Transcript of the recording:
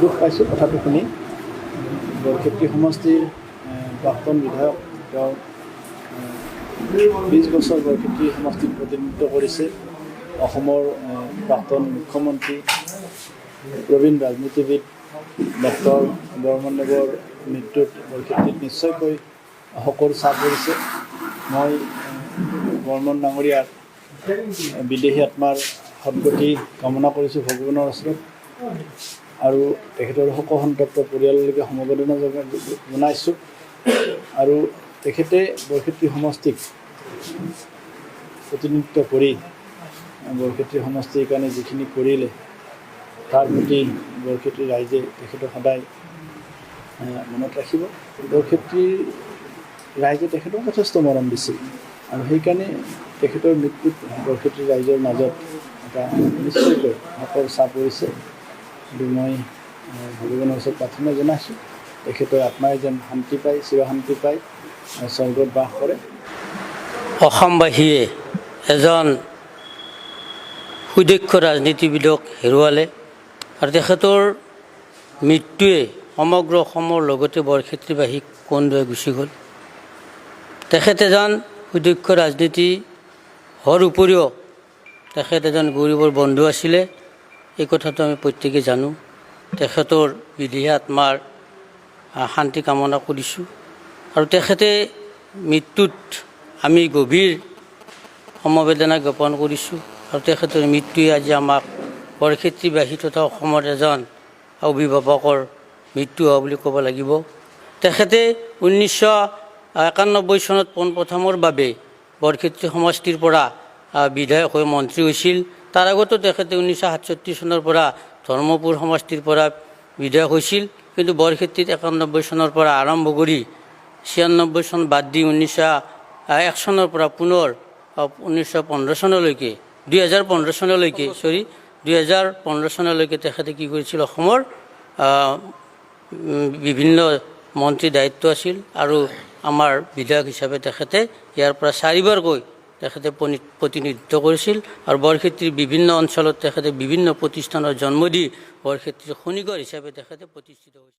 দুখ পাইছোঁ কথাটো শুনি। বৰক্ষেত্ৰী সমষ্টিৰ প্ৰাক্তন বিধায়ক, তেওঁ 20 বছৰ বৰক্ষেত্ৰী সমষ্টিত প্ৰতিনিধিত্ব কৰিছে। অসমৰ প্ৰাক্তন মুখ্যমন্ত্ৰী প্ৰবীণ ৰাজনীতিবিদ ডক্টৰ বৰ্মন দেৱৰ মৃত্যুত বৰক্ষেত্ৰীত নিশ্চয়কৈ শোকৰ ছাপ পৰিছে। মই বৰ্মন ডাঙৰীয়াৰ বিদেহী আত্মাৰ সদ্গতি কামনা কৰিছোঁ ভগৱানৰ ওচৰত, আৰু তেখেতৰ শোকসন্তপ্ত পৰিয়াললৈকে সমবেদনা জনাইছোঁ। আৰু তেখেতে বৰক্ষেত্ৰী সমষ্টিক প্ৰতিনিধিত্ব কৰি বৰক্ষেত্ৰী সমষ্টিৰ কাৰণে যিখিনি কৰিলে, তাৰ প্ৰতি বৰক্ষেত্ৰী ৰাইজে তেখেতক সদায় মনত ৰাখিব। বৰক্ষেত্ৰীৰ ৰাইজে তেখেতক যথেষ্ট মৰম দিছিল, আৰু সেইকাৰণে তেখেতৰ মৃত্যুত বৰক্ষেত্ৰী ৰাইজৰ মাজত এটা নিশ্চয়কৈ শোকৰ ছাপ পৰিছে। কিন্তু মই ভগৱানৰ ওচৰত প্ৰাৰ্থনা জনাইছোঁ, তেখেতৰ আত্মাই যেন শান্তি পায়, চিৰশান্তি পায়, স্বৰ্গত বাস কৰে। অসমবাসীয়ে এজন সুদক্ষ ৰাজনীতিবিদক হেৰুৱালে, আৰু তেখেতৰ মৃত্যুৱে সমগ্ৰ অসমৰ লগতে বৰক্ষেত্ৰীবাসীক কন্দুৱাই গুচি গ'ল। তেখেত এজন সুদক্ষ ৰাজনীতি হোৱাৰ উপৰিও তেখেত এজন গৰীবৰ বন্ধু আছিলে, এই কথাটো আমি প্ৰত্যেকে জানো। তেখেতৰ বিদেহী আত্মাৰ শান্তি কামনা কৰিছোঁ, আৰু তেখেতে মৃত্যুত আমি গভীৰ সমবেদনা জ্ঞাপন কৰিছোঁ। আৰু তেখেতৰ মৃত্যুৱে আজি আমাক বৰক্ষেত্ৰীবাসী তথা অসমৰ এজন অভিভাৱকৰ মৃত্যু হোৱা বুলি ক'ব লাগিব। তেখেতে 1991 চনত পোনপ্ৰথমৰ বাবে বৰক্ষেত্ৰী সমষ্টিৰ পৰা বিধায়ক হৈ মন্ত্ৰী হৈছিল। তাৰ আগতো তেখেতে 1967 চনৰ পৰা ধৰ্মপুৰ সমষ্টিৰ পৰা বিধায়ক হৈছিল। কিন্তু বৰক্ষেত্ৰীত 91 চনৰ পৰা আৰম্ভ কৰি 96 চন বাদ দি 1901 চনৰ পৰা পুনৰ 2015 চনলৈকে তেখেতে কি কৰিছিল, অসমৰ বিভিন্ন মন্ত্ৰী দায়িত্ব আছিল, আৰু আমাৰ বিধায়ক হিচাপে তেখেতে ইয়াৰ পৰা 4বাৰকৈ তেখেতে প্ৰতিনিধিত্ব কৰিছিল। আৰু বৰক্ষেত্ৰীৰ বিভিন্ন অঞ্চলত তেখেতে বিভিন্ন প্ৰতিষ্ঠানৰ জন্ম দি বৰক্ষেত্ৰীৰ খনিকৰ হিচাপে তেখেতে প্ৰতিষ্ঠিত হৈছিল।